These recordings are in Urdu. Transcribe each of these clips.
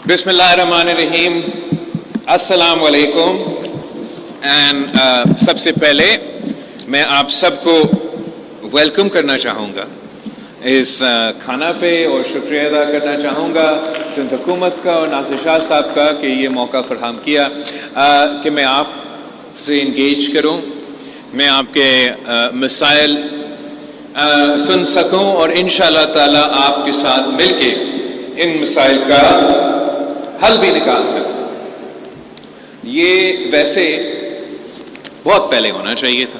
بسم اللہ الرحمن الرحیم. السلام علیکم. سب سے پہلے میں آپ سب کو ویلکم کرنا چاہوں گا اس کھانا پہ، اور شکریہ ادا کرنا چاہوں گا سندھ حکومت کا اور ناصر شاہ صاحب کا کہ یہ موقع فراہم کیا کہ میں آپ سے انگیج کروں، میں آپ کے مسائل سن سکوں اور انشاءاللہ تعالی آپ کے ساتھ مل کے ان مسائل کا حل بھی نکال سکوں. یہ ویسے بہت پہلے ہونا چاہیے تھا.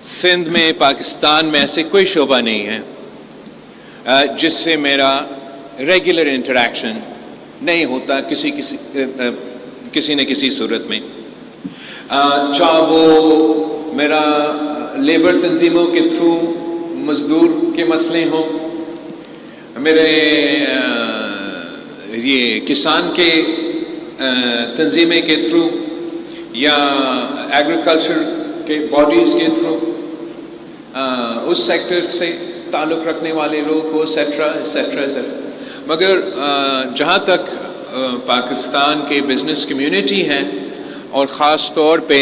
سندھ میں، پاکستان میں ایسے کوئی شعبہ نہیں ہے جس سے میرا ریگولر انٹریکشن نہیں ہوتا کسی نہ کسی صورت میں، چاہے وہ میرا لیبر تنظیموں کے تھرو مزدور کے مسئلے ہوں، میرے یہ کسان کے تنظیمیں کے تھرو، یا ایگریکلچر کے باڈیز کے تھرو، اس سیکٹر سے تعلق رکھنے والے لوگ ہو، ایسیٹرا ایسیٹرا ایسیٹرا. مگر جہاں تک پاکستان کے بزنس کمیونٹی ہے، اور خاص طور پہ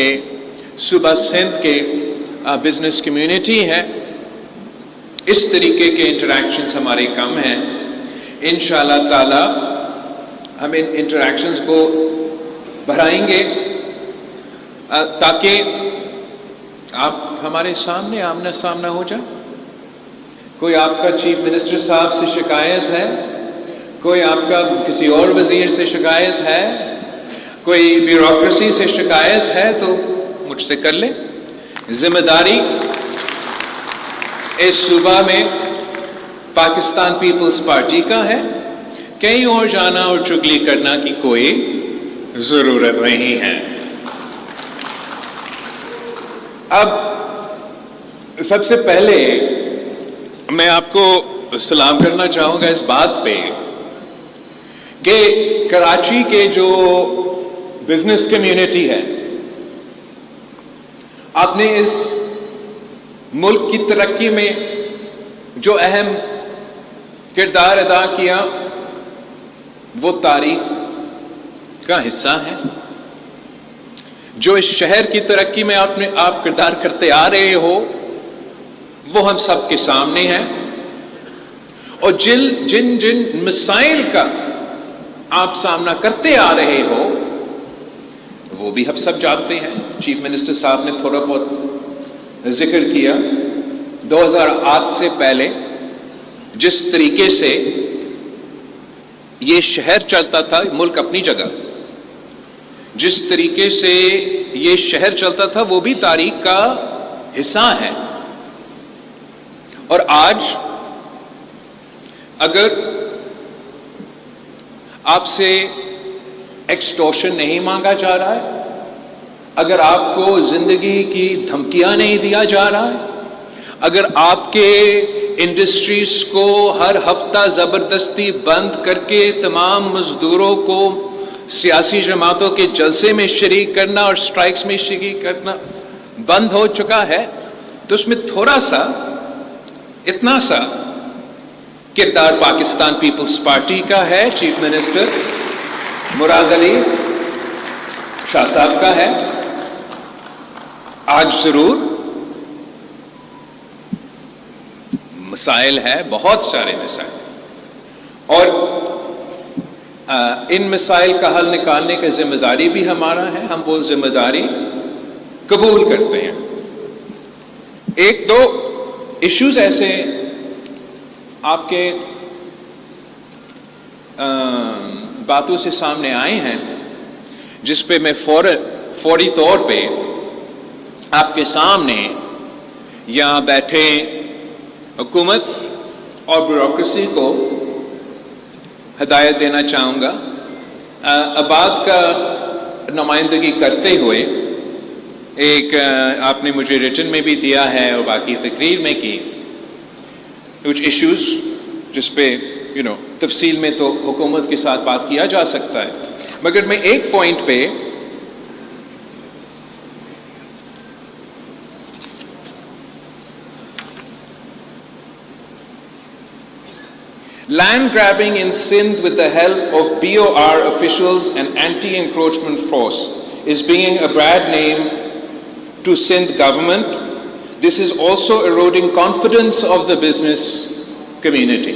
صوبہ سندھ کے بزنس کمیونٹی ہے، اس طریقے کے انٹریکشنز ہمارے کم ہیں. انشاءاللہ تعالی ہم ان انٹریکشنز کو بڑھائیں گے تاکہ آپ ہمارے سامنے آمنا سامنا ہو جائے. کوئی آپ کا چیف منسٹر صاحب سے شکایت ہے، کوئی آپ کا کسی اور وزیر سے شکایت ہے، کوئی بیوروکریسی سے شکایت ہے تو مجھ سے کر لیں. ذمہ داری اس صوبہ میں پاکستان پیپلز پارٹی کا ہے. کہیں اور جانا اور چگلی کرنا کی کوئی ضرورت نہیں ہے. اب سب سے پہلے میں آپ کو سلام کرنا چاہوں گا اس بات پہ کہ کراچی کے جو بزنس کمیونٹی ہے، آپ نے اس ملک کی ترقی میں جو اہم کردار ادا کیا وہ تاریخ کا حصہ ہے. جو اس شہر کی ترقی میں آپ کردار کرتے آ رہے ہو وہ ہم سب کے سامنے ہے، اور جن مسائل کا آپ سامنا کرتے آ رہے ہو وہ بھی ہم سب جانتے ہیں. چیف منسٹر صاحب نے تھوڑا بہت ذکر کیا. 2008 سے پہلے جس طریقے سے یہ شہر چلتا تھا، ملک اپنی جگہ، جس طریقے سے یہ شہر چلتا تھا وہ بھی تاریخ کا حصہ ہے. اور آج اگر آپ سے ایکسٹورشن نہیں مانگا جا رہا ہے، اگر آپ کو زندگی کی دھمکیاں نہیں دیا جا رہا ہے، اگر آپ کے انڈسٹریز کو ہر ہفتہ زبردستی بند کر کے تمام مزدوروں کو سیاسی جماعتوں کے جلسے میں شریک کرنا اور سٹرائکس میں شریک کرنا بند ہو چکا ہے، تو اس میں تھوڑا سا، اتنا سا کردار پاکستان پیپلز پارٹی کا ہے، چیف منسٹر مراد علی شاہ صاحب کا ہے. آج ضرور مسائل ہے، بہت سارے مسائل، اور ان مسائل کا حل نکالنے کی ذمہ داری بھی ہمارا ہے. ہم وہ ذمہ داری قبول کرتے ہیں. ایک دو ایشوز ایسے آپ کے باتوں سے سامنے آئے ہیں جس پہ میں فوری طور پہ آپ کے سامنے یہاں بیٹھے حکومت اور بیوروکریسی کو ہدایت دینا چاہوں گا. آباد کا نمائندگی کرتے ہوئے ایک آپ نے مجھے ریٹن میں بھی دیا ہے اور باقی تقریر میں کی کچھ ایشوز جس پہ تفصیل میں تو حکومت کے ساتھ بات کیا جا سکتا ہے، مگر میں ایک پوائنٹ پہ Land grabbing in Sindh with the help of BOR officials and anti-encroachment force is bringing a bad name to Sindh government. This is also eroding confidence of the business community.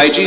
IG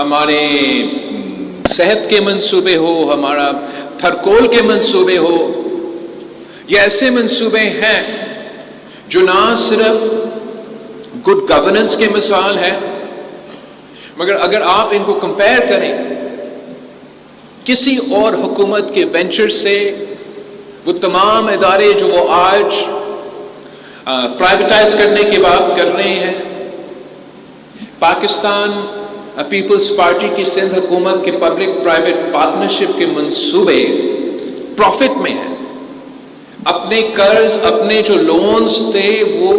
ہمارے صحت کے منصوبے ہو، ہمارا تھرکول کے منصوبے ہو، یہ ایسے منصوبے ہیں جو نہ صرف گڈ گورننس کے مثال ہے، مگر اگر آپ ان کو کمپیئر کریں کسی اور حکومت کے وینچر سے، وہ تمام ادارے جو وہ آج پرائیویٹائز کرنے کی بات کر رہے ہیں، پاکستان پیپلز پارٹی کی سندھ حکومت کے پبلک پرائیویٹ پارٹنرشپ کے منصوبے پروفٹ میں ہیں. اپنے قرض، اپنے جو لونز تھے وہ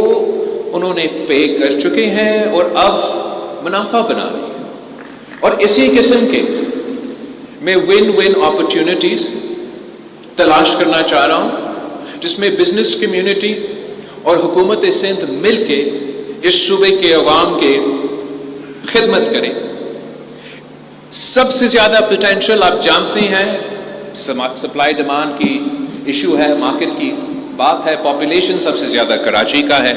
انہوں نے پے کر چکے ہیں اور اب منافع بنا رہے ہیں. اور اسی قسم کے میں ون ون اپرچونٹیز تلاش کرنا چاہ رہا ہوں جس میں بزنس کمیونٹی اور حکومت سندھ مل کے اس صوبے کے عوام کے خدمت کریں. سب سے زیادہ پوٹینشیل آپ جانتے ہیں، سپلائی ڈیمانڈ کی ایشو ہے، مارکیٹ کی بات ہے، پاپولیشن سب سے زیادہ کراچی کا ہے.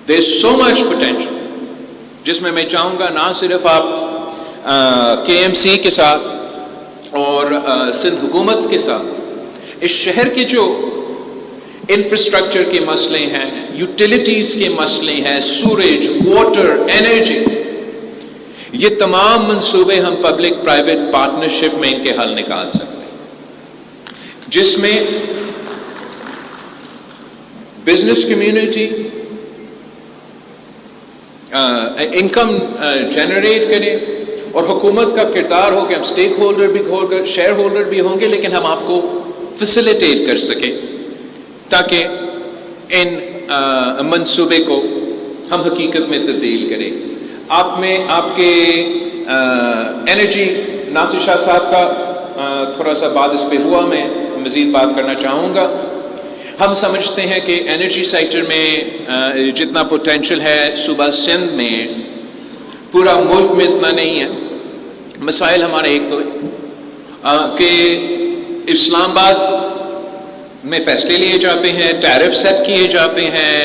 دیر از سو مچ پوٹینشیل جس میں چاہوں گا نہ صرف آپ کے ایم سی کے ساتھ اور سندھ حکومت کے ساتھ اس شہر کے جو انفراسٹرکچر کے مسئلے ہیں، یوٹیلیٹیز کے مسئلے ہیں، سورج، واٹر، انرجی، یہ تمام منصوبے ہم پبلک پرائیویٹ پارٹنرشپ میں ان کے حل نکال سکتے ہیں، جس میں بزنس کمیونٹی انکم جنریٹ کرے اور حکومت کا کردار ہو کہ ہم اسٹیک ہولڈر بھی ہوگا، شیئر ہولڈر بھی ہوں گے، لیکن ہم آپ کو فیسیلیٹیٹ کر سکیں تاکہ ان منصوبے کو ہم حقیقت میں تبدیل کریں. آپ میں آپ کے انرجی ناصر شاہ صاحب کا تھوڑا سا بات اس پہ ہوا، میں مزید بات کرنا چاہوں گا. ہم سمجھتے ہیں کہ انرجی سیکٹر میں جتنا پوٹینشیل ہے صوبہ سندھ میں، پورا ملک میں اتنا نہیں ہے. مسائل ہمارے ایک تو ہے کہ اسلام آباد میں فیصلے لیے جاتے ہیں، ٹیرف سیٹ کیے جاتے ہیں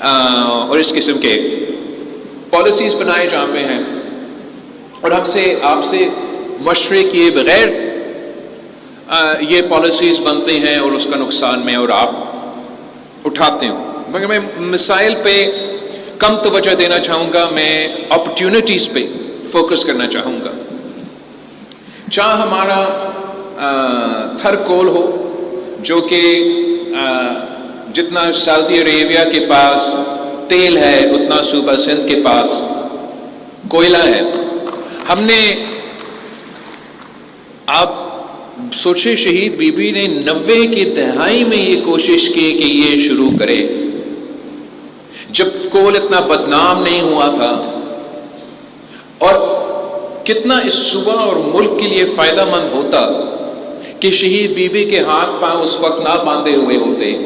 اور اس قسم کے پالیسیز بنائے جاتے ہیں، اور ہم سے آپ سے مشورے کیے بغیر یہ پالیسیز بنتے ہیں اور اس کا نقصان میں اور آپ اٹھاتے ہوں. مگر میں مسائل پہ کم توجہ دینا چاہوں گا، میں اپرچونٹیز پہ فوکس کرنا چاہوں گا. چاہے ہمارا تھرکول ہو جو کہ جتنا سعودی عربیہ کے پاس تیل ہے اتنا صوبہ سندھ کے پاس کوئلہ ہے. ہم نے، آپ سوچے شہید بی بی نے 90 کی دہائی میں یہ کوشش کی کہ یہ شروع کرے، جب کول اتنا بدنام نہیں ہوا تھا، اور کتنا اس صوبہ اور ملک کے لیے فائدہ مند ہوتا کہ شہید بی بی کے ہاتھ پاؤں اس وقت نہ باندھے ہوئے ہوتے.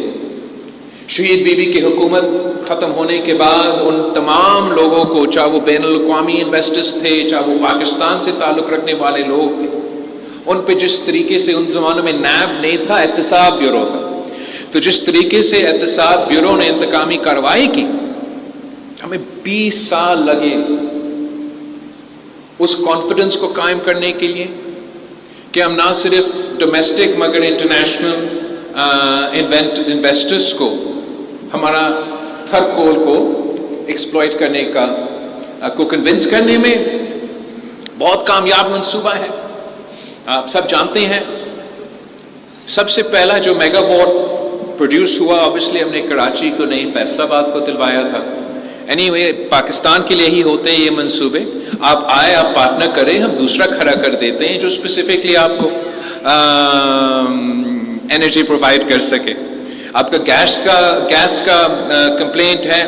شہید بی بی کی حکومت ختم ہونے کے بعد ان تمام لوگوں کو، چاہے وہ بین الاقوامی انویسٹرز تھے، چاہے وہ پاکستان سے تعلق رکھنے والے لوگ تھے، ان پہ جس طریقے سے ان زمانوں میں نیب نہیں تھا، احتساب بیورو تھا، تو جس طریقے سے احتساب بیورو نے انتقامی کارروائی کی، ہمیں 20 سال لگے اس کانفیڈنس کو قائم کرنے کے لیے کہ ہم نہ صرف ڈومیسٹک مگر انٹرنیشنل انویسٹرز کو ہمارا تھرکول کو ایکسپلائٹ کرنے کو کنونس کرنے میں بہت کامیاب منصوبہ ہے. آپ سب جانتے ہیں سب سے پہلا جو میگا واٹ پروڈیوس ہوا، obviously ہم نے کراچی کو نہیں فیصل آباد کو دلوایا تھا. anyway پاکستان کے لیے ہی ہوتے ہیں یہ منصوبے. آپ آئے، آپ پارٹنر کریں، ہم دوسرا کھڑا کر دیتے ہیں جو اسپیسیفکلی آپ کو انرجی پرووائڈ کر سکے. آپ کا گیس کا کمپلینٹ ہے،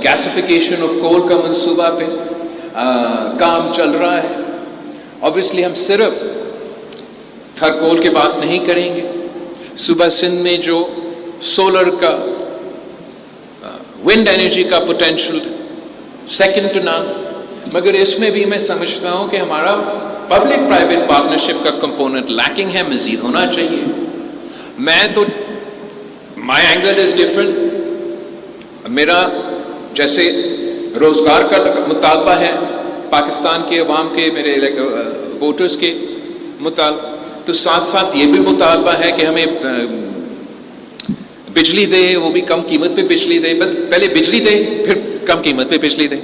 گیسیفیکیشن آف کول کا منصوبہ پہ کام چل رہا ہے. obviously ہم صرف تھرکول کی بات نہیں کریں گے. صوبہ سندھ میں جو سولر کا، ونڈ انرجی کا پوٹینشیل سیکنڈ ٹو نان، مگر اس میں بھی میں سمجھتا ہوں کہ ہمارا پبلک پرائیویٹ پارٹنرشپ کا کمپوننٹ لیکنگ ہے، مزید ہونا چاہیے. میں تو مائی اینگل از ڈفرنٹ. میرا جیسے روزگار کا مطالبہ ہے، پاکستان کے عوام کے، میرے ووٹرز کے مطالبہ، تو ساتھ ساتھ یہ بھی مطالبہ ہے کہ ہمیں بجلی دے، وہ بھی کم قیمت پہ بجلی دے، پہلے بجلی دے پھر کم قیمت پہ بجلی دے.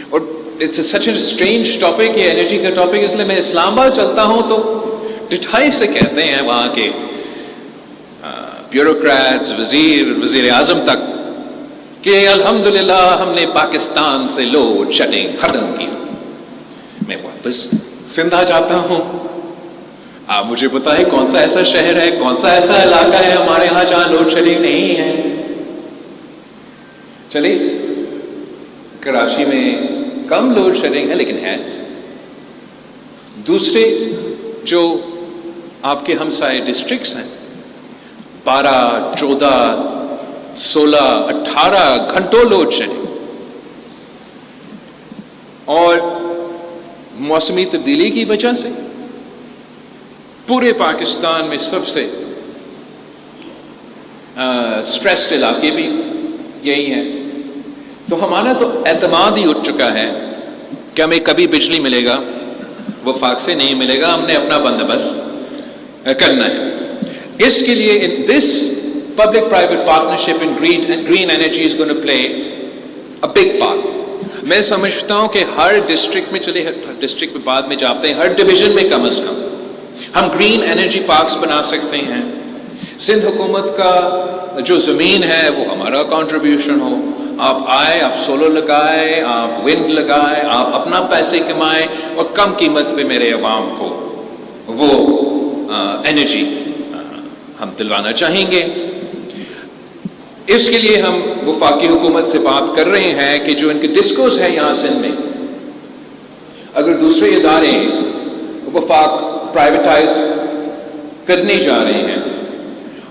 اور it's such a strange topic, یہ انرجی کا ٹاپک. اس لیے میں اسلام آباد چلتا ہوں تو ڈٹھائی سے کہتے ہیں وہاں کے بیوروکریٹس، وزیر اعظم تک، کہ الحمدللہ ہم نے پاکستان سے لوڈ شیڈنگ ختم کی. میں واپس سندھ آ جاتا ہوں، آپ مجھے بتائیں کون سا ایسا شہر ہے، کون سا ایسا علاقہ ہے ہمارے ہاں جہاں لوڈ شیڈنگ نہیں ہے. چلیے کراچی میں کم لوڈ شیڈنگ ہے لیکن ہے. دوسرے جو آپ کے ہمسائے ڈسٹرکٹس ہیں، 12، 14، 16، 18 گھنٹوں لوڈ شیڈنگ. اور موسمی تبدیلی کی وجہ سے پورے پاکستان میں سب سے سٹریسڈ علاقے بھی یہی ہیں. تو ہمارا تو اعتماد ہی اٹھ چکا ہے کہ ہمیں کبھی بجلی ملے گا، وفاق سے نہیں ملے گا، ہم نے اپنا بندوبست کرنا ہے. اس کے لیے this public private partnership in green energy is going to play a big part. میں سمجھتا ہوں کہ ہر ڈسٹرکٹ میں، چلے ہر ڈسٹرکٹ میں بعد میں جاتے ہیں، ہر ڈویژن میں کم از کم ہم گرین انرجی پارکس بنا سکتے ہیں. سندھ حکومت کا جو زمین ہے وہ ہمارا کنٹریبیوشن ہو. آپ آئے، آپ سولر لگائے، آپ ونڈ لگائے، آپ اپنا پیسے کمائیں اور کم قیمت پہ میرے عوام کو وہ انرجی ہم دلوانا چاہیں گے. اس کے لیے ہم وفاقی حکومت سے بات کر رہے ہیں کہ جو ان کے ڈسکوز ہے یہاں سندھ میں، اگر دوسرے ادارے وفاق پرائیویٹائز کرنے جا رہے ہیں،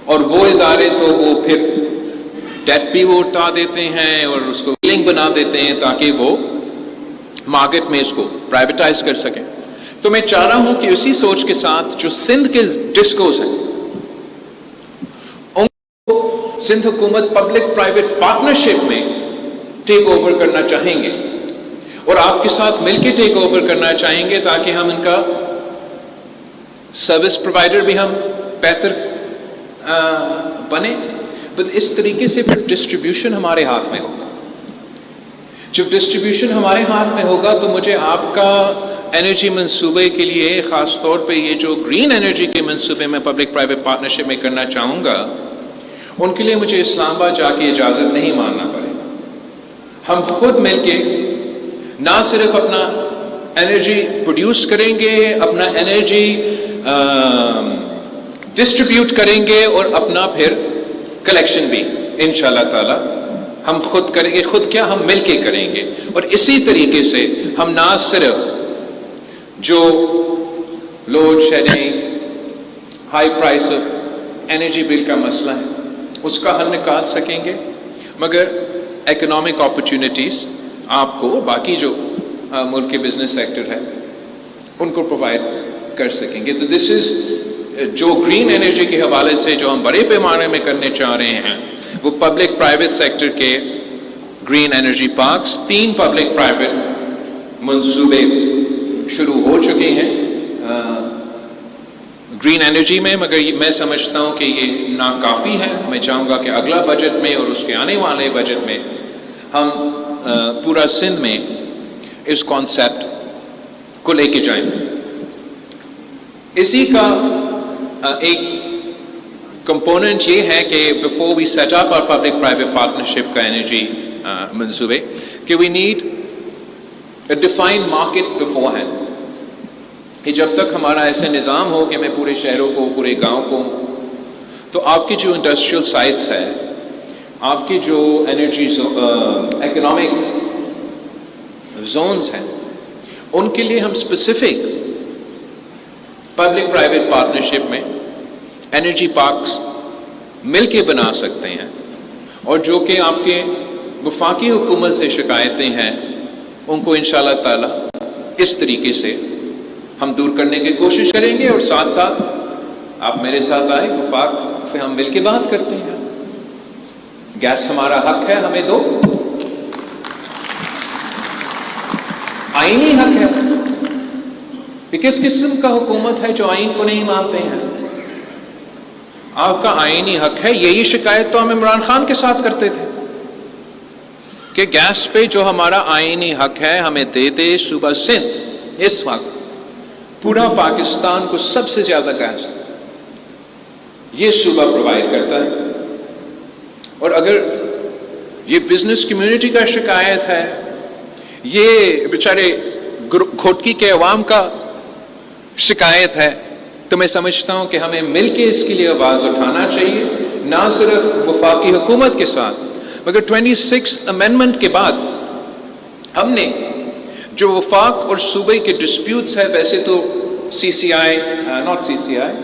اور وہ ادارے تو وہ پھر ڈیٹ بھی وہ اٹھا دیتے ہیں اور اس کو لنک بنا دیتے ہیں تاکہ وہ مارکیٹ میں اس کو پرائیویٹائز کر سکیں. تو میں چاہ رہا ہوں کہ اسی سوچ کے ساتھ جو سندھ کے ڈسکوز ہیں ان کو سندھ حکومت پبلک پرائیویٹ پارٹنرشپ میں ٹیک اوور کرنا چاہیں گے، اور آپ کے ساتھ مل کے ٹیک اوور کرنا چاہیں گے تاکہ ہم ان کا سروس پرووائڈر بھی ہم بہتر بنے. بس اس طریقے سے پھر ڈسٹریبیوشن ہمارے ہاتھ میں ہوگا. جب ڈسٹریبیوشن ہمارے ہاتھ میں ہوگا تو مجھے آپ کا انرجی منصوبے کے لیے، خاص طور پہ یہ جو گرین انرجی کے منصوبے میں پبلک پرائیویٹ پارٹنرشپ میں کرنا چاہوں گا، ان کے لیے مجھے اسلام آباد جا کے اجازت نہیں ماننا پڑے گا. ہم خود مل کے نہ صرف اپنا انرجی پروڈیوس کریں گے، اپنا انرجی ڈسٹریبیوٹ کریں گے، اور اپنا پھر کلیکشن بھی انشاءاللہ تعالی ہم خود کریں گے. خود کیا، ہم مل کے کریں گے. اور اسی طریقے سے ہم نہ صرف جو load shedding, high price of energy bill کا مسئلہ ہے اس کا حل نکال سکیں گے، مگر اکنامک اپرچونٹیز آپ کو باقی جو ملک کے بزنس سیکٹر ہے ان کو پرووائڈ کر سکیں گے. تو دس از جو گرین انرجی کے حوالے سے جو ہم بڑے پیمانے میں کرنے چاہ رہے ہیں، وہ پبلک پرائیویٹ سیکٹر کے green energy parks. 3 public private منصوبے شروع ہو چکے ہیں گرین انرجی میں، مگر میں سمجھتا ہوں کہ یہ ناکافی ہے. میں چاہوں گا کہ اگلا بجٹ میں اور اس کے آنے والے بجٹ میں ہم پورا سندھ میں اس کانسیپٹ کو لے کے جائیں. اسی کا ایک کمپوننٹ یہ ہے کہ بفور وی سیٹ اپ اور پبلک پرائیویٹ پارٹنرشپ کا انرجی منصوبے، کہ we need a defined market beforehand. کہ جب تک ہمارا ایسے نظام ہو کہ میں پورے شہروں کو، پورے گاؤں کو، تو آپ کی جو انڈسٹریل سائٹس ہے، آپ کی جو انرجی اکنامک زونز ہیں، ان کے لیے ہم اسپیسیفک پبلک پرائیویٹ پارٹنرشپ میں انرجی پارکس مل کے بنا سکتے ہیں. اور جو کہ آپ کے وفاقی حکومت سے شکایتیں ہیں ان کو انشاءاللہ تعالی اس طریقے سے ہم دور کرنے کی کوشش کریں گے. اور ساتھ ساتھ آپ میرے ساتھ آئے، وفاق سے ہم مل کے بات کرتے ہیں. گیس ہمارا حق ہے، ہمیں دو. آئینی حق ہے. یہ کس قسم کا حکومت ہے جو آئین کو نہیں مانتے ہیں؟ آپ کا آئینی حق ہے. یہی شکایت تو ہم عمران خان کے ساتھ کرتے تھے کہ گیس پہ جو ہمارا آئینی حق ہے ہمیں دے دے. صوبہ سندھ اس وقت پورا پاکستان کو سب سے زیادہ گیس یہ صوبہ پرووائڈ کرتا ہے. اور اگر یہ بزنس کمیونٹی کا شکایت ہے، یہ بیچارے گھوٹکی کے عوام کا شکایت ہے، تو میں سمجھتا ہوں کہ ہمیں مل کے اس کے لیے آواز اٹھانا چاہیے، نہ صرف وفاقی حکومت کے ساتھ مگر 26 امینڈمنٹ کے بعد ہم نے جو وفاق اور صوبے کے ڈسپیوٹس ہے، ویسے تو سی سی آئی ناٹ سی سی آئی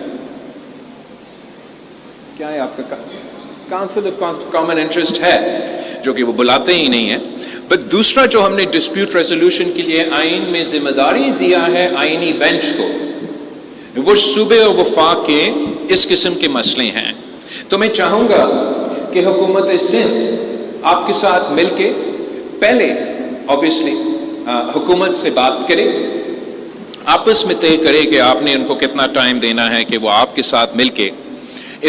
کیا ہے آپ کا کاؤنسل آف کامن انٹرسٹ ہے جو کہ وہ بلاتے ہی نہیں ہیں، بٹ دوسرا جو ہم نے ڈسپیوٹ ریزولوشن کے لیے آئین میں ذمہ داری دیا ہے آئینی بینچ کو، وہ صوبے اور وفاق کے اس قسم کے مسئلے ہیں. تو میں چاہوں گا کہ حکومت سندھ آپ کے ساتھ مل کے پہلے obviously حکومت سے بات کرے، آپس میں طے کرے کہ آپ نے ان کو کتنا ٹائم دینا ہے کہ وہ آپ کے ساتھ مل کے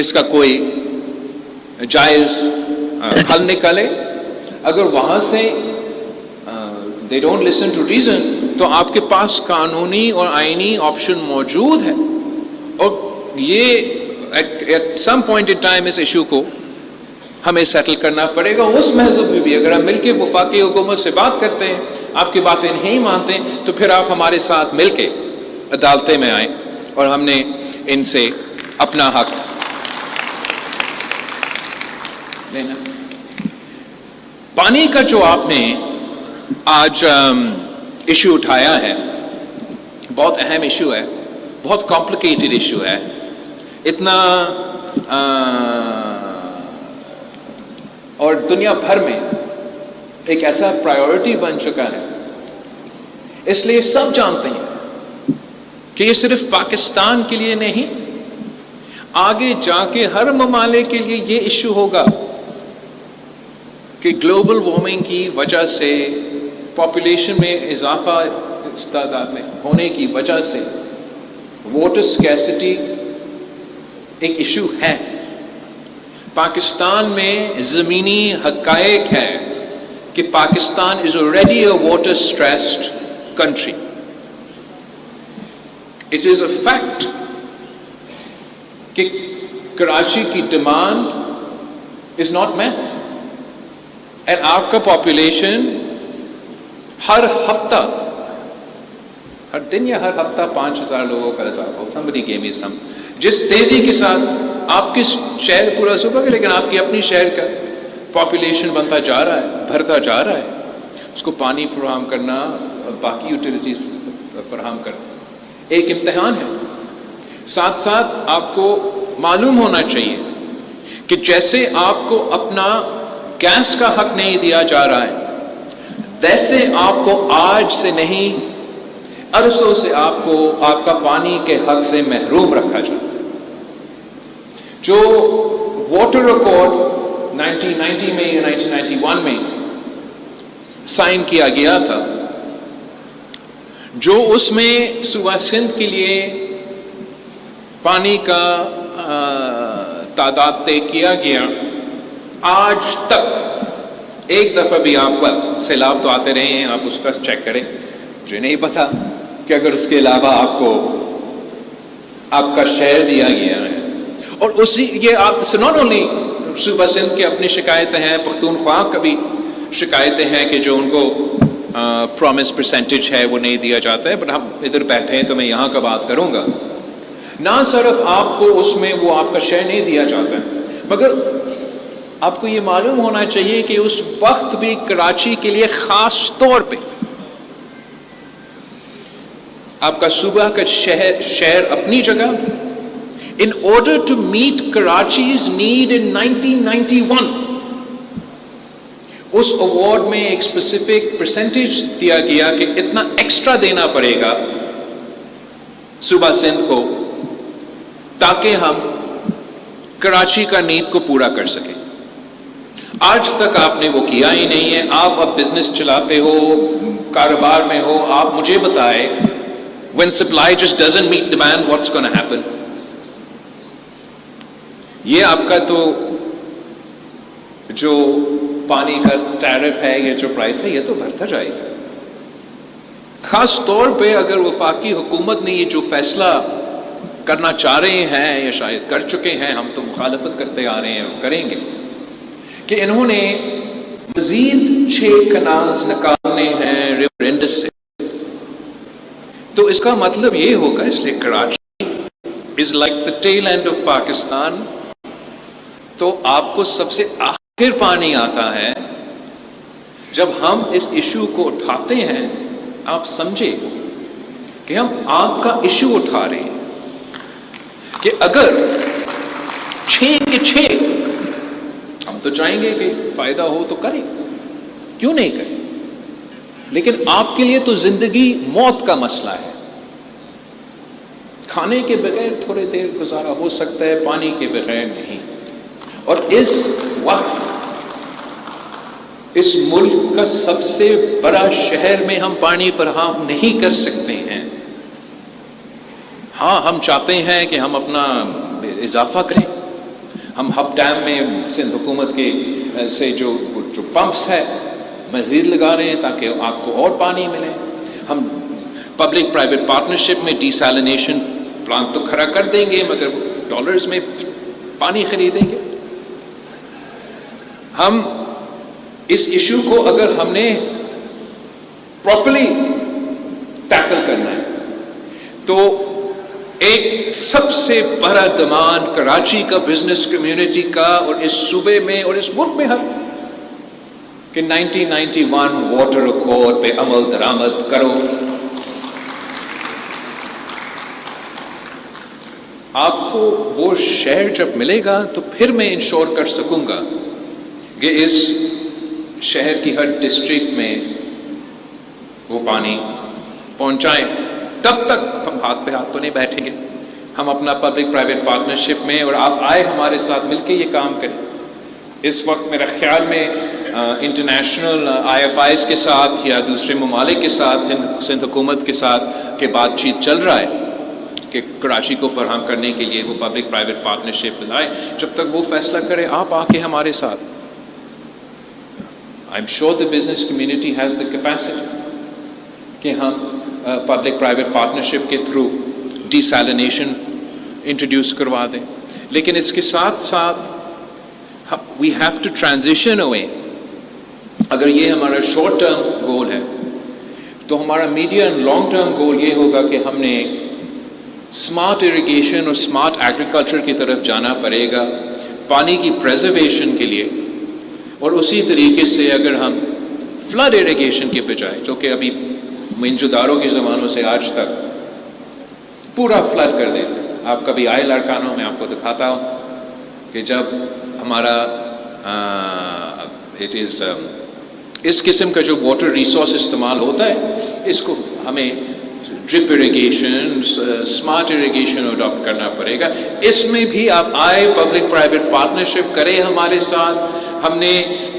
اس کا کوئی جائز حل نکالے. اگر وہاں سے they don't listen to reason تو آپ کے پاس قانونی اور آئینی آپشن موجود ہے، اور یہ at some point in time اس ایشو کو ہمیں سیٹل کرنا پڑے گا. اس محض میں بھی اگر ہم مل کے وفاقی حکومت سے بات کرتے ہیں، آپ کی باتیں نہیں مانتے، تو پھر آپ ہمارے ساتھ مل کے عدالتیں میں آئیں اور ہم نے ان سے اپنا حق لینا. پانی کا جو آپ نے آج ایشو اٹھایا ہے، بہت اہم ایشو ہے، بہت کمپلیکیٹڈ ایشو ہے. اتنا اور دنیا بھر میں ایک ایسا پرائیورٹی بن چکا ہے، اس لیے سب جانتے ہیں کہ یہ صرف پاکستان کے لیے نہیں، آگے جا کے ہر ممالک کے لیے یہ ایشو ہوگا کہ گلوبل وارمنگ کی وجہ سے، پاپولیشن میں اضافہ اس تعداد میں ہونے کی وجہ سے واٹر اسکیسٹی ایک ایشو ہے. پاکستان میں زمینی حقائق ہے کہ پاکستان از already a water stressed country. It is a fact کہ کراچی کی ڈیمانڈ از ناٹ met. اور آپ کا پاپولیشن ہر ہفتہ، ہر دن یا ہر ہفتہ 5,000 لوگوں کا اضافہ. somebody gave me some. جس تیزی کے ساتھ آپ کے شہر پورا صوبہ کے، لیکن آپ کی اپنی شہر کا پاپولیشن بنتا جا رہا ہے، بڑھتا جا رہا ہے، اس کو پانی فراہم کرنا، باقی یوٹیلیٹیز فراہم کرنا ایک امتحان ہے. ساتھ ساتھ آپ کو معلوم ہونا چاہیے کہ جیسے آپ کو اپنا گیس کا حق نہیں دیا جا رہا ہے، ویسے آپ کو آج سے نہیں، عرصوں سے آپ کو آپ کا پانی کے حق سے محروم رکھا جائے. جو واٹر ریکارڈ 1990 میں یا 1991 میں سائن کیا گیا تھا، جو اس میں صوبہ سندھ کے لیے پانی کا تعداد طے کیا گیا، آج تک ایک دفعہ بھی آپ پر سیلاب تو آتے رہے ہیں، آپ اس کا چیک کریں. مجھے نہیں پتا کہ اگر اس کے علاوہ آپ کو آپ کا شہر دیا گیا ہے، اور اسی یہ آپ ناٹ اونلی صوبہ سندھ کی اپنی شکایتیں ہیں، پختونخوا کا بھی شکایتیں ہیں کہ جو ان کو پرومس پرسنٹیج ہے وہ نہیں دیا جاتا ہے. بٹ ہم ادھر بیٹھے ہیں تو میں یہاں کا بات کروں گا. نہ صرف آپ کو اس میں وہ آپ کا شہر نہیں دیا جاتا ہے، مگر آپ کو یہ معلوم ہونا چاہیے کہ اس وقت بھی کراچی کے لیے خاص طور پہ آپ کا صوبہ کا شہر اپنی جگہ، in order to meet Karachi's need in 1991 اس اوارڈ میں ایک اسپیسیفک پرسنٹیج دیا گیا کہ اتنا ایکسٹرا دینا پڑے گا صوبہ سندھ کو تاکہ ہم کراچی کا نیڈ کو پورا کر سکیں. آج تک آپ نے وہ کیا ہی نہیں ہے. آپ اب بزنس چلاتے ہو، کاروبار میں ہو, آپ مجھے بتائیں when supply just doesn't meet demand, what's going to happen? یہ آپ کا تو جو پانی کا ٹیرف ہے, یہ جو پرائس ہے, یہ تو بڑھتا جائے گا. خاص طور پہ اگر وفاقی حکومت نے یہ جو فیصلہ کرنا چاہ رہے ہیں یا شاید کر چکے ہیں, ہم تو مخالفت کرتے آ رہے ہیں اور کریں گے, کہ انہوں نے مزید 6 کنالز نکالنے ہیں ریور انڈس سے. تو اس کا مطلب یہ ہوگا, اس لیے Karachi is like the tail and of Pakistan. تو آپ کو سب سے آخر پانی آتا ہے. جب ہم اس ایشو کو اٹھاتے ہیں, آپ سمجھے کہ ہم آگ کا ایشو اٹھا رہے ہیں, کہ اگر 6 کے 6 ہم تو چاہیں گے کہ فائدہ ہو تو کریں, کیوں نہیں کریں, لیکن آپ کے لیے تو زندگی موت کا مسئلہ ہے. کھانے کے بغیر تھوڑی دیر گزارا ہو سکتا ہے, پانی کے بغیر نہیں. اور اس وقت اس ملک کا سب سے بڑا شہر میں ہم پانی فراہم نہیں کر سکتے ہیں. ہاں, ہم چاہتے ہیں کہ ہم اپنا اضافہ کریں. ہم ہب ڈیم میں سندھ حکومت کے سے جو پمپس ہے مزید لگا رہے ہیں تاکہ آپ کو اور پانی ملے. ہم پبلک پرائیویٹ پارٹنرشپ میں ڈی سیلینیشن پلانٹ تو کھڑا کر دیں گے, مگر ڈالرز میں پانی خریدیں گے. ہم اس ایشو کو اگر ہم نے پراپرلی ٹیکل کرنا ہے تو ایک سب سے بڑا ڈیمانڈ کراچی کا بزنس کمیونٹی کا اور اس صوبے میں اور اس ملک میں ہے کہ 1991 واٹر ایکارڈ پہ عمل درآمد کرو. آپ کو وہ شہر جب ملے گا تو پھر میں انشور کر سکوں گا کہ اس شہر کی ہر ڈسٹرکٹ میں وہ پانی پہنچائیں. تب تک ہم ہاتھ پہ ہاتھ تو نہیں بیٹھیں گے. ہم اپنا پبلک پرائیویٹ پارٹنرشپ میں, اور آپ آئے ہمارے ساتھ مل کے یہ کام کریں. اس وقت میرا خیال میں انٹرنیشنل آئی ایف آئیز کے ساتھ یا دوسرے ممالک کے ساتھ سندھ حکومت کے ساتھ کہ بات چیت چل رہا ہے کہ کراچی کو فراہم کرنے کے لیے وہ پبلک پرائیویٹ پارٹنرشپ بنائے. جب تک وہ فیصلہ کرے, آپ آ کے ہمارے ساتھ. I am sure the business community has the capacity کہ ہم پبلک پرائیویٹ پارٹنرشپ کے تھرو ڈی سیلینیشن انٹروڈیوس کروا دیں. لیکن اس کے ساتھ ساتھ we have to transition away. اگر یہ ہمارا شارٹ ٹرم گول ہے تو ہمارا medium and long term goal یہ ہوگا کہ ہم نے اسمارٹ اریگیشن اور اسمارٹ ایگریکلچر کی طرف جانا پڑے گا پانی کی پریزرویشن کے لیے. اور اسی طریقے سے اگر ہم فلڈ اریگیشن کے بجائے, جو کہ ابھی منجداروں کے زمانوں سے آج تک پورا فلڈ کر دیتے ہیں. آپ کبھی آئے لاڑکانوں میں, آپ کو دکھاتا ہوں کہ جب ہمارا اس قسم کا جو واٹر ریسورس استعمال ہوتا ہے, اس کو ہمیں drip irrigation, smart irrigation adopt کرنا پڑے گا. اس میں بھی آپ آئے, پبلک پرائیویٹ پارٹنرشپ کریں ہمارے ساتھ. ہم نے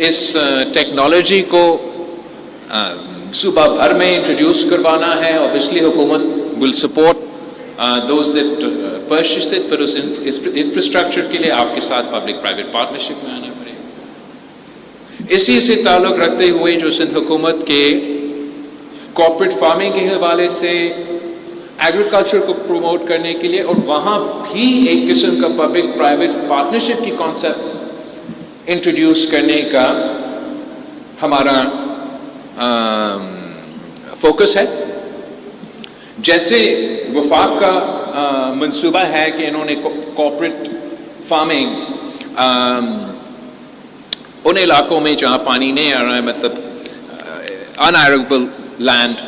اس ٹیکنالوجی کو صوبہ بھر میں انٹروڈیوس کروانا ہے. اوبیسلی حکومت will support those that purchase it, پر اس انفراسٹرکچر کے لیے آپ کے ساتھ پبلک پرائیویٹ پارٹنرشپ میں آنا پڑے گا. اسی سے تعلق رکھتے ہوئے جو سندھ حکومت کے کارپوریٹ فارمنگ کے حوالے سے ایگریکلچر کو پروموٹ کرنے کے لیے, اور وہاں بھی ایک قسم کا پبلک پرائیویٹ پارٹنرشپ کی کانسیپٹ انٹروڈیوس کرنے کا ہمارا فوکس ہے. جیسے وفاق کا منصوبہ ہے کہ انہوں نے کارپوریٹ فارمنگ ان علاقوں میں جہاں پانی نہیں آ رہا ہے, مطلب ان ایریبل لینڈ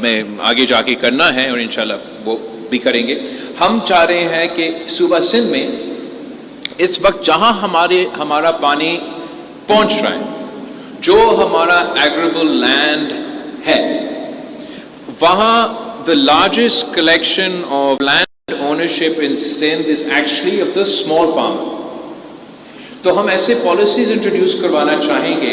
میں آگے جا کے کرنا ہے, اور انشاءاللہ وہ بھی کریں گے. ہم چاہ رہے ہیں کہ صوبہ سندھ میں اس وقت جہاں ہمارا پانی پہنچ رہا ہے, جو ہمارا ایگریبل لینڈ ہے, وہاں the largest collection of land ownership in Sindh is actually of the small farmer. تو ہم ایسے پالیسیز انٹروڈیوس کروانا چاہیں گے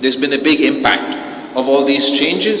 there's been a big impact of all these changes।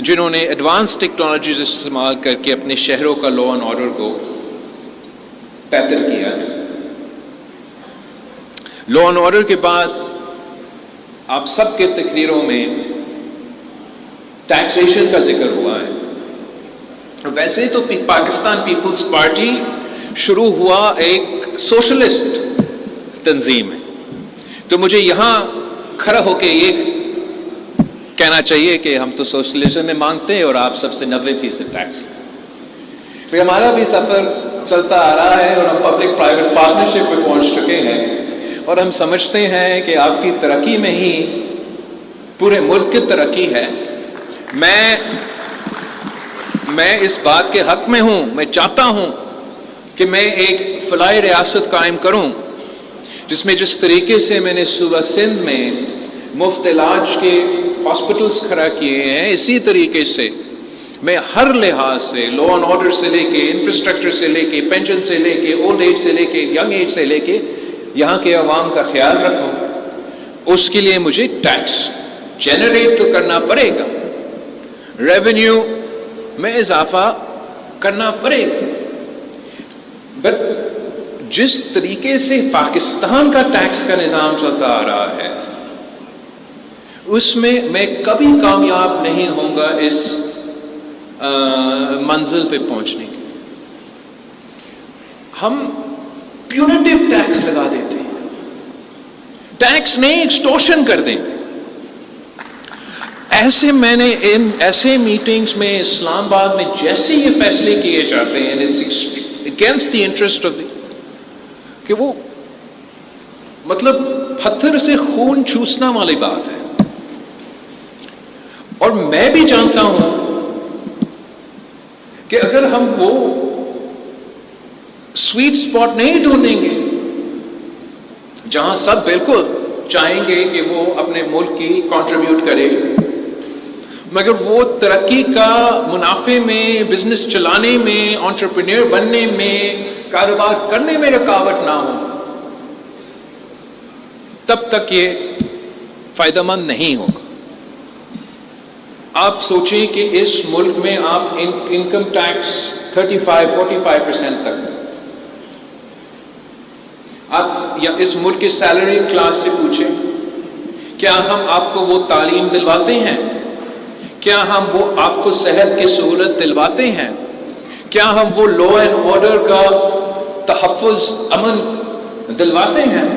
جنہوں نے ایڈوانس ٹیکنالوجیز استعمال کر کے اپنے شہروں کا لا اینڈ آرڈر کو بہتر کیا ہے. لا اینڈ آرڈر کے بعد آپ سب کے تقریروں میں ٹیکسیشن کا ذکر ہوا ہے. ویسے تو پاکستان پیپلز پارٹی شروع ہوا ایک سوشلسٹ تنظیم ہے، تو مجھے یہاں کھڑا ہو کے یہ کہنا چاہیے کہ ہم تو سوشلزم میں مانگتے ہیں اور آپ سب سے 90% ٹیکس. پھر ہمارا بھی سفر چلتا آ رہا ہے اور ہم پبلک پرائیویٹ پارٹنرشپ پہ پہنچ چکے ہیں اور ہم سمجھتے ہیں کہ آپ کی ترقی میں ہی پورے ملک کی ترقی ہے. میں اس بات کے حق میں ہوں، میں چاہتا ہوں کہ میں ایک فلاحی ریاست قائم کروں جس میں جس طریقے سے میں نے صوبہ سندھ میں مفت علاج کے ہاسپٹلز کھڑا کیے ہیں، اسی طریقے سے میں ہر لحاظ سے لا اینڈ آرڈر سے لے کے انفراسٹرکچر سے لے کے پینشن سے لے کے اولڈ ایج سے لے کے ینگ ایج سے لے کے یہاں کے عوام کا خیال رکھوں. اس کے لیے مجھے ٹیکس جنریٹ تو کرنا پڑے گا، ریونیو میں اضافہ کرنا پڑے گا. بٹ جس طریقے سے پاکستان کا ٹیکس کا نظام چلتا آ رہا ہے اس میں کبھی کامیاب نہیں ہوں گا اس منزل پہ پہنچنے کے. ہم پیونیٹیو ٹیکس لگا دیتے ہیں، ٹیکس نہیں ایکسٹورشن کر دیتے. میں نے ان ایسے میٹنگز میں اسلام آباد میں جیسے یہ فیصلے کیے جاتے ہیں اگینسٹ دی انٹرسٹ آف کہ وہ مطلب پتھر سے خون چوسنا والی بات ہے. اور میں بھی جانتا ہوں کہ اگر ہم وہ سویٹ اسپاٹ نہیں ڈھونڈیں گے جہاں سب بالکل چاہیں گے کہ وہ اپنے ملک کی کنٹریبیوٹ کرے، مگر وہ ترقی کا منافع میں، بزنس چلانے میں، انٹرپرینور بننے میں، کاروبار کرنے میں رکاوٹ نہ ہو، تب تک یہ فائدہ مند نہیں ہوگا. آپ سوچیں کہ اس ملک میں آپ انکم ٹیکس 35-45% تک، آپ یا اس ملک کے سیلری کلاس سے پوچھیں کیا ہم آپ کو وہ تعلیم دلواتے ہیں؟ کیا ہم وہ آپ کو صحت کی سہولت دلواتے ہیں؟ کیا ہم وہ لا اینڈ آرڈر کا تحفظ امن دلواتے ہیں؟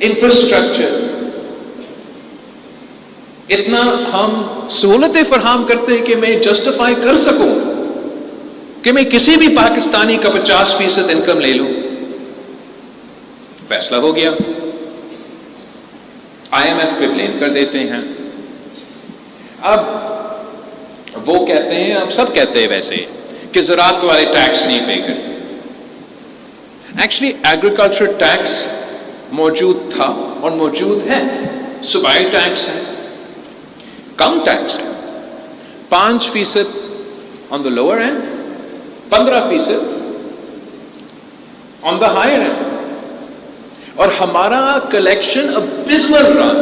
انفراسٹرکچر اتنا ہم سہولتیں فراہم کرتے ہیں کہ میں جسٹیفائی کر سکوں کہ میں کسی بھی پاکستانی کا 50% انکم لے لوں. فیصلہ ہو گیا، IMF پہ بلیم کر دیتے ہیں. اب وہ کہتے ہیں، اب سب کہتے ہیں ویسے کہ زراعت والے ٹیکس نہیں پے کرتے. ایکچولی ایگریکلچر ٹیکس موجود تھا اور موجود ہے، صوبائی ٹیکس ہے، کم ٹیکس ہے، 5% on the lower end, 15% on the higher end. اور ہمارا کلیکشن ابسمل رہا،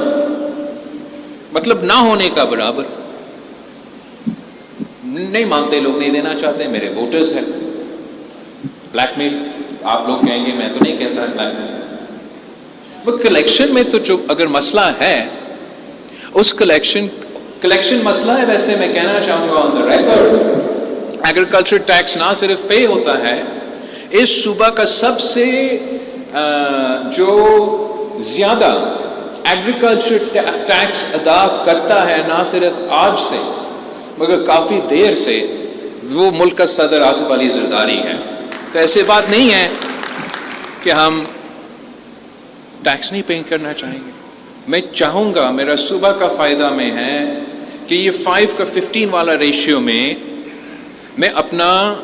مطلب نہ ہونے کا برابر. نہیں مانتے لوگ، نہیں دینا چاہتے، میرے ووٹرز ہیں. بلیک میل آپ لوگ کہیں گے، میں تو نہیں کہتا بلیک میل. وہ کلیکشن میں تو جو اگر مسئلہ ہے اس کلیکشن مسئلہ ہے. ویسے میں کہنا چاہوں گا آن دا ریکارڈ، ایگریکلچر ٹیکس نہ صرف پے ہوتا ہے، اس صوبہ کا سب سے جو زیادہ ایگریکلچر ٹیکس ادا کرتا ہے، نہ صرف آج سے مگر کافی دیر سے، وہ ملک کا صدر آصف علی زرداری ہے. تو ایسے بات نہیں ہے کہ ہم ٹیکس نہیں پے کرنا چاہیں گے. میں چاہوں گا، میرا صوبہ کا فائدہ میں ہے کہ یہ 5 کا 15 والا ریشیو میں اپنا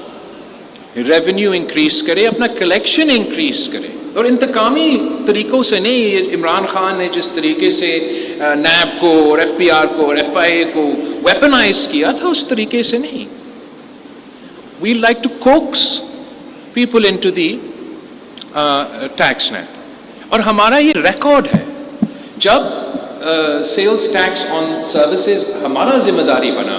ریونیو انکریز کرے، اپنا کلیکشن انکریز کرے. اور انتقامی طریقوں سے نہیں. یہ عمران خان نے جس طریقے سے نیب کو اور FPR کو اور FIA کو ویپنائز کیا تھا، اس طریقے سے نہیں. We like to coax people into the tax net. اور ہمارا یہ ریکارڈ ہے، جب سیلز ٹیکس آن سروسز ہمارا ذمہ داری بنا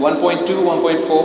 1.2, 1.4.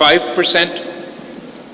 5%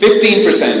15%.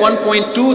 1.2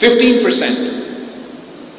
15%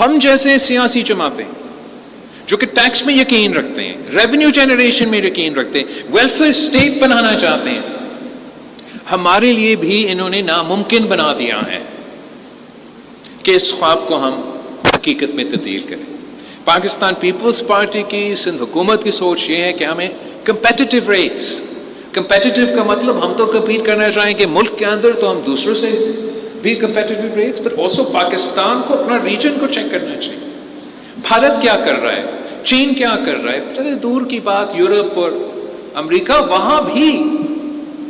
ہم جیسے سیاسی جماعتیں جو کہ ٹیکس میں یقین رکھتے ہیں، ریونیو جنریشن میں یقین رکھتے ہیں، ویلفیئر اسٹیٹ بنانا چاہتے ہیں، ہمارے لیے بھی انہوں نے ناممکن بنا دیا ہے کہ اس خواب کو ہم حقیقت میں تبدیل کریں۔ پاکستان پیپلز پارٹی کی سندھ حکومت کی سوچ یہ ہے کہ ہمیں کمپیٹیٹیو ریٹس، کمپیٹیٹیو کا مطلب ہم تو کمپیٹ کرنا چاہیں کہ ملک کے اندر تو ہم دوسروں سے بھی کمپیٹیٹیو ریٹس، پر آلسو پاکستان کو اپنا ریجن کو چیک کرنا چاہیے۔ بھارت کیا کر رہا ہے، چین کیا کر رہا ہے، چلے دور کی بات یورپ اور امریکہ، وہاں بھی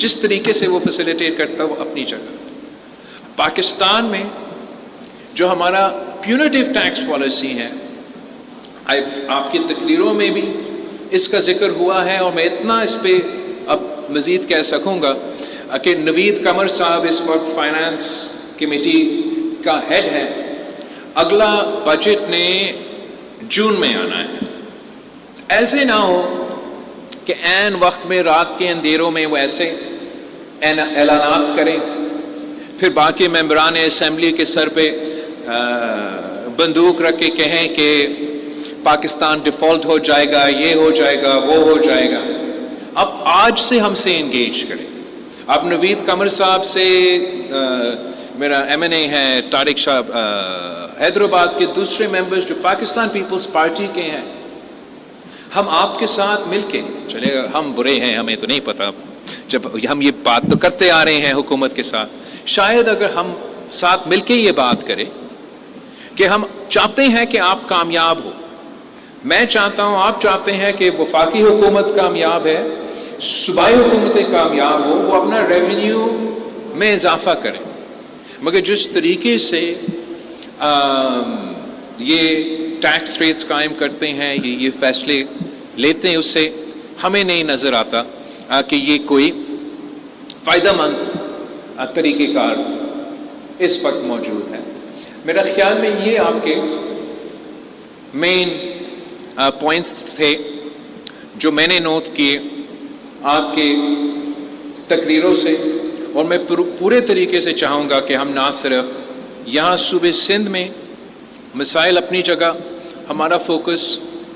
جس طریقے سے وہ فیسیلیٹیٹ کرتا ہے وہ اپنی جگہ۔ پاکستان میں جو ہمارا پیونیٹیو ٹیکس پالیسی ہے، آپ کی تقریروں میں بھی اس کا ذکر ہوا ہے، اور میں اتنا اس پہ اب مزید کہہ سکوں گا کہ نوید قمر صاحب اس وقت فائنانس کمیٹی کا ہیڈ ہے، اگلا بجٹ نے جون میں آنا ہے۔ ایسے نہ ہو کہ عین وقت میں رات کے اندھیروں میں وہ ایسے اعلانات کریں، پھر باقی ممبران اسمبلی کے سر پہ بندوق رکھ کے کہیں کہ پاکستان ڈیفالٹ ہو جائے گا، یہ ہو جائے گا، وہ ہو جائے گا۔ اب آج سے ہم سے انگیج کریں۔ اب نوید قمر صاحب سے، میرا ایم این اے ہے طارق شاہ حیدرآباد کے، دوسرے ممبرز جو پاکستان پیپلز پارٹی کے ہیں، ہم آپ کے ساتھ مل کے چلے، ہم برے ہیں ہمیں تو نہیں پتا، جب ہم یہ بات تو کرتے آ رہے ہیں حکومت کے ساتھ، شاید اگر ہم ساتھ مل کے یہ بات کریں کہ ہم چاہتے ہیں کہ آپ کامیاب ہو، میں چاہتا ہوں، آپ چاہتے ہیں کہ وفاقی حکومت کامیاب ہے، صوبائی حکومتیں کامیاب ہو، وہ اپنا ریونیو میں اضافہ کریں، مگر جس طریقے سے یہ ٹیکس ریٹس قائم کرتے ہیں، یہ فیصلے لیتے ہیں، اس سے ہمیں نہیں نظر آتا کہ یہ کوئی فائدہ مند طریقہ کار اس وقت موجود ہے۔ میرا خیال میں یہ آپ کے مین پوائنٹس تھے جو میں نے نوٹ کیے آپ کے تقریروں سے، اور میں پورے طریقے سے چاہوں گا کہ ہم نہ صرف یہاں صوبے سندھ میں مسائل اپنی جگہ، ہمارا فوکس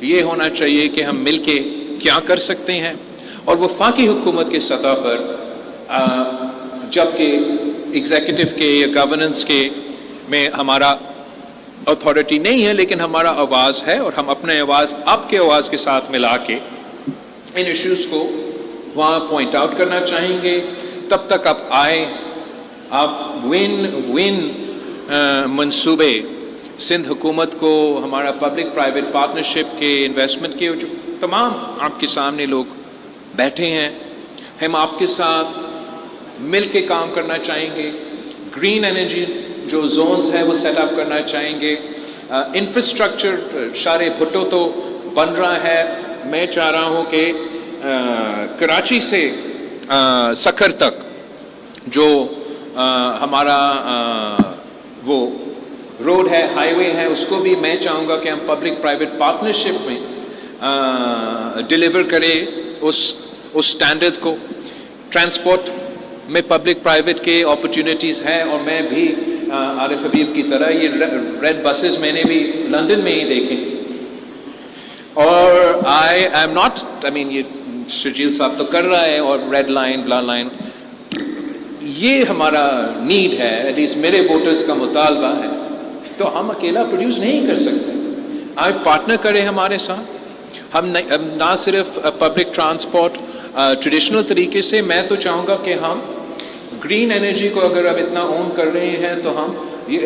یہ ہونا چاہیے کہ ہم مل کے کیا کر سکتے ہیں، اور وفاقی حکومت کے سطح پر جبکہ ایگزیکٹو کے یا گورننس کے میں ہمارا اتھارٹی نہیں ہے، لیکن ہمارا آواز ہے، اور ہم اپنے آواز آپ کے آواز کے ساتھ ملا کے ان ایشوز کو وہاں پوائنٹ آؤٹ کرنا چاہیں گے۔ تب تک آپ آئے، آپ ون ون منصوبے سندھ حکومت کو، ہمارا پبلک پرائیویٹ پارٹنرشپ کے انویسٹمنٹ کے جو تمام آپ کے سامنے لوگ بیٹھے ہیں، ہم آپ کے ساتھ مل کے کام کرنا چاہیں گے۔ گرین انرجی جو زونز ہیں وہ سیٹ اپ کرنا چاہیں گے۔ انفراسٹرکچر شارے بھٹو تو بن رہا ہے، میں چاہ رہا ہوں کہ کراچی سے سکھر تک جو ہمارا وہ روڈ ہے، ہائی وے ہے، اس کو بھی میں چاہوں گا کہ ہم پبلک پرائیویٹ پارٹنرشپ میں ڈیلیور کرے اس سٹینڈرڈ کو۔ ٹرانسپورٹ میں پبلک پرائیویٹ کے اپرچونیٹیز ہیں، اور میں بھی عارف حبیب کی طرح یہ ریڈ بسز میں نے بھی لندن میں ہی دیکھے، اور یہ شرجیل صاحب تو کر رہا ہے، اور ریڈ لائن بلا لائن، یہ ہمارا نیڈ ہے، ایٹ لیسٹ میرے ووٹرز کا مطالبہ ہے، تو ہم اکیلا پروڈیوس نہیں کر سکتے، آج پارٹنر کریں ہمارے ساتھ۔ ہم نہ صرف پبلک ٹرانسپورٹ ٹریڈیشنل طریقے سے، میں تو چاہوں گا کہ ہم گرین انرجی کو اگر اب اتنا اون کر رہے ہیں تو ہم یہ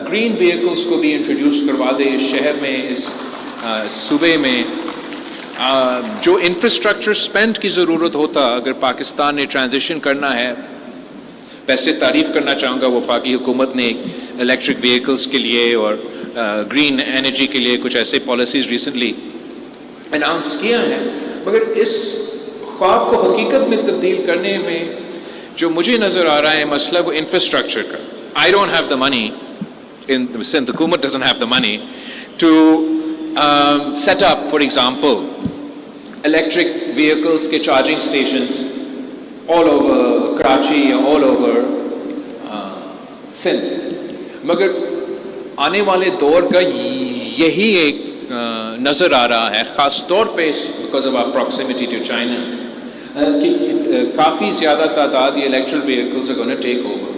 گرین وہیکلس کو بھی انٹروڈیوس کروا دیں اس شہر میں، اس صوبے میں۔ جو انفراسٹرکچر سپینڈ کی ضرورت ہوتا اگر پاکستان نے ٹرانزیشن کرنا ہے، ویسے تعریف کرنا چاہوں گا وفاقی حکومت نے الیکٹرک وہیکلس کے لیے اور گرین انرجی کے لیے کچھ ایسے پالیسیز ریسنٹلی اناؤنس کیا ہے، مگر اس خواب کو حقیقت میں تبدیل کرنے میں جو مجھے نظر آ رہا ہے مسئلہ وہ انفراسٹرکچر کا۔ I don't have the money, Sindh حکومت doesn't have the money to set up, for example, electric vehicles کے charging stations all over Karachi or all over Sindh. مگر آنے والے دور کا یہی ایک نظر آ رہا ہے، خاص طور پہ because of our proximity to China, کہ کافی زیادہ تعداد یہ electric vehicles are going to take over۔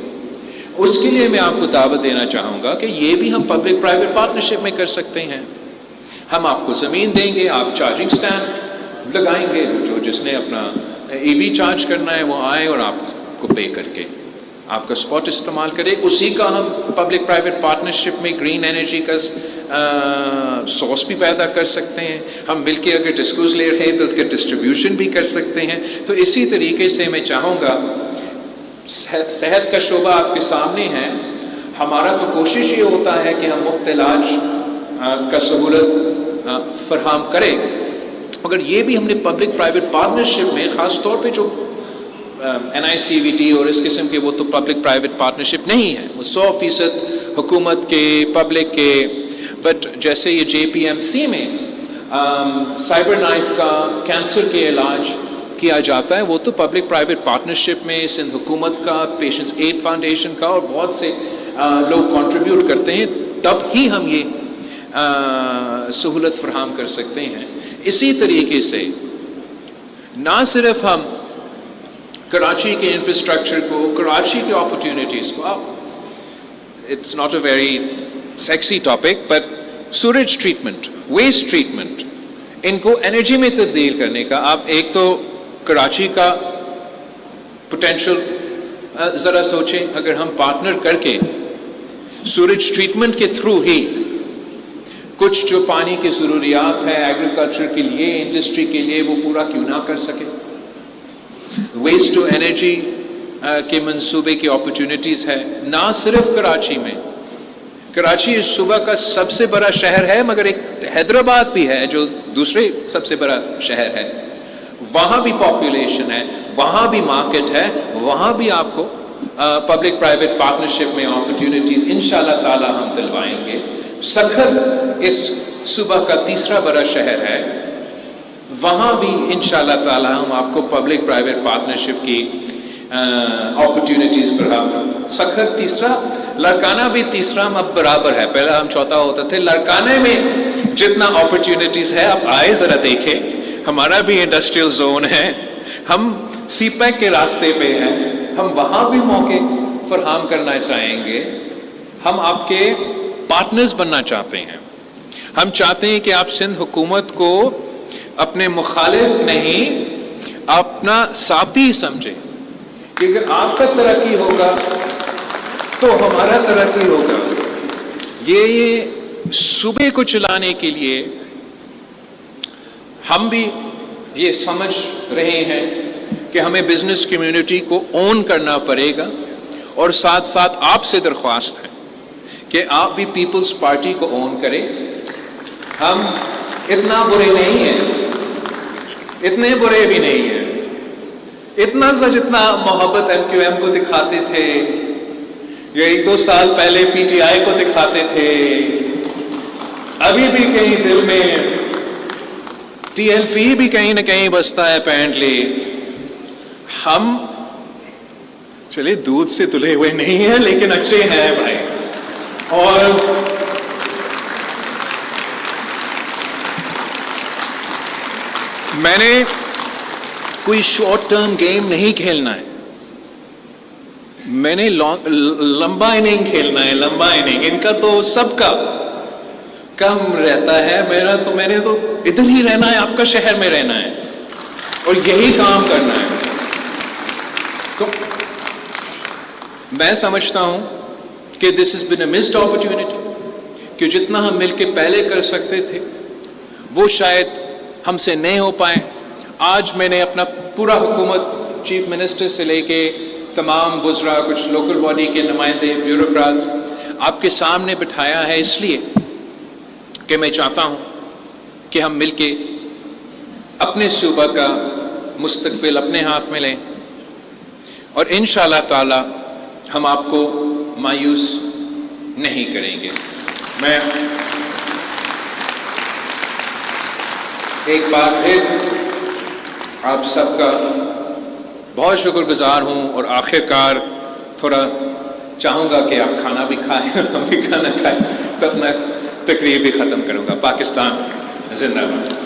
اس کے لیے میں آپ کو دعوت دینا چاہوں گا کہ یہ بھی ہم پبلک پرائیویٹ پارٹنرشپ میں کر سکتے ہیں۔ ہم آپ کو زمین دیں گے، آپ چارجنگ سٹینڈ لگائیں گے، جس نے اپنا ای وی چارج کرنا ہے وہ آئے اور آپ کو پے کر کے آپ کا اسپاٹ استعمال کرے۔ اسی کا ہم پبلک پرائیویٹ پارٹنرشپ میں گرین انرجی کا سورس بھی پیدا کر سکتے ہیں۔ ہم مل کے اگر ڈسکوز لے رہے ہیں تو اس کا ڈسٹریبیوشن بھی کر سکتے ہیں۔ تو اسی طریقے سے میں چاہوں گا، صحت کا شعبہ آپ کے سامنے ہے، ہمارا تو کوشش یہ ہوتا ہے کہ ہم مفت علاج کا سہولت فراہم کریں، مگر یہ بھی ہم نے پبلک پرائیویٹ پارٹنرشپ میں خاص طور پہ جو NICVT اور اس قسم کے، وہ تو پبلک پرائیویٹ پارٹنرشپ نہیں ہے، وہ 100% حکومت کے پبلک کے، بٹ جیسے یہ JPMC میں سائبر نائف کا کینسر کے علاج کیا جاتا ہے، وہ تو پبلک پرائیویٹ پارٹنرشپ میں سندھ حکومت کا، پیشنٹس ایڈ فاؤنڈیشن کا اور بہت سے لوگ کنٹریبیوٹ کرتے ہیں، تب ہی ہم یہ سہولت فراہم کر سکتے ہیں۔ اسی طریقے سے نہ صرف ہم کراچی کے انفراسٹرکچر کو، کراچی کے اپرچونیٹیز کو، it's not a very sexy topic, but sewerage treatment, waste treatment, ان کو انرجی میں تبدیل کرنے کا، آپ ایک تو کراچی کا پوٹینشل ذرا سوچیں، اگر ہم پارٹنر کر کے سوریج ٹریٹمنٹ کے تھرو ہی کچھ جو پانی کی ضروریات ہے ایگریکلچر کے لیے، انڈسٹری کے لیے، وہ پورا کیوں نہ کر سکے۔ ویسٹ ٹو انرجی کے منصوبے کی اپرچونیٹیز ہے، نہ صرف کراچی میں۔ کراچی اس صوبہ کا سب سے بڑا شہر ہے، مگر ایک حیدرآباد بھی ہے جو دوسرے سب سے بڑا شہر ہے، وہاں بھی پاپولیشن ہے، وہاں بھی مارکیٹ ہے، وہاں بھی آپ کو پبلک پرائیویٹ پارٹنرشپ میں اپرچونیٹیز انشاءاللہ تعالی ہم دلوائیں گے۔ سکھر اس صوبہ کا تیسرا بڑا شہر ہے، وہاں بھی انشاءاللہ تعالی ہم آپ کو پبلک پرائیویٹ پارٹنرشپ کی اپرچونیٹیز فراہم۔ سکھر تیسرا، لڑکانہ بھی تیسرا، اب برابر ہے، پہلا ہم چوتھا ہوتا تھے۔ لڑکانہ میں جتنا اپرچونیٹیز ہے، آپ آئے ذرا دیکھیں، ہمارا بھی انڈسٹریل زون ہے، ہم سی پیک کے راستے پہ ہیں، ہم وہاں بھی موقع فراہم کرنا چاہیں گے۔ ہم آپ کے پارٹنرز بننا چاہتے ہیں، ہم چاہتے ہیں کہ آپ سندھ حکومت کو اپنے مخالف نہیں، اپنا ساتھی سمجھیں، کہ اگر آپ کا ترقی ہوگا تو ہمارا ترقی ہوگا۔ یہ صوبے کو چلانے کے لیے ہم بھی یہ سمجھ رہے ہیں کہ ہمیں بزنس کمیونٹی کو اون کرنا پڑے گا، اور ساتھ ساتھ آپ سے درخواست ہے کہ آپ بھی پیپلز پارٹی کو اون کریں۔ ہم اتنا برے نہیں ہیں، اتنے برے بھی نہیں ہیں، اتنا سا جتنا محبت MQM کو دکھاتے تھے، یا 1-2 سال پہلے PTI کو دکھاتے تھے، ابھی بھی کہیں دل میں TLP بھی کہیں نہ کہیں بستا ہے اپیرنٹلی۔ ہم چلے دودھ سے دلے ہوئے نہیں ہیں، لیکن اچھے ہیں بھائی، اور میں نے کوئی شارٹ ٹرم گیم نہیں کھیلنا ہے، میں نے لمبا اننگ کھیلنا ہے، لمبا اننگ۔ ان کا تو سب کا کم رہتا ہے، میں نے تو ادھر ہی رہنا ہے، آپ کا شہر میں رہنا ہے اور یہی کام کرنا ہے۔ تو میں سمجھتا ہوں کہ دس has been a missed opportunity، کہ جتنا ہم مل کے پہلے کر سکتے تھے وہ شاید ہم سے نہیں ہو پائے۔ آج میں نے اپنا پورا حکومت، چیف منسٹر سے لے کے تمام وزراء، کچھ لوکل باڈی کے نمائندے، بیوروکریٹس آپ کے سامنے بٹھایا ہے، اس لیے کہ میں چاہتا ہوں کہ ہم مل کے اپنے صوبہ کا مستقبل اپنے ہاتھ میں لیں، اور انشاءاللہ تعالی ہم آپ کو مایوس نہیں کریں گے۔ میں ایک بار پھر آپ سب کا بہت شکر گزار ہوں، اور آخر کار تھوڑا چاہوں گا کہ آپ کھانا بھی کھائیں، ہم بھی کھانا کھائیں۔ تو میں تقریر بھی ختم کروں گا۔ پاکستان زندہ باد۔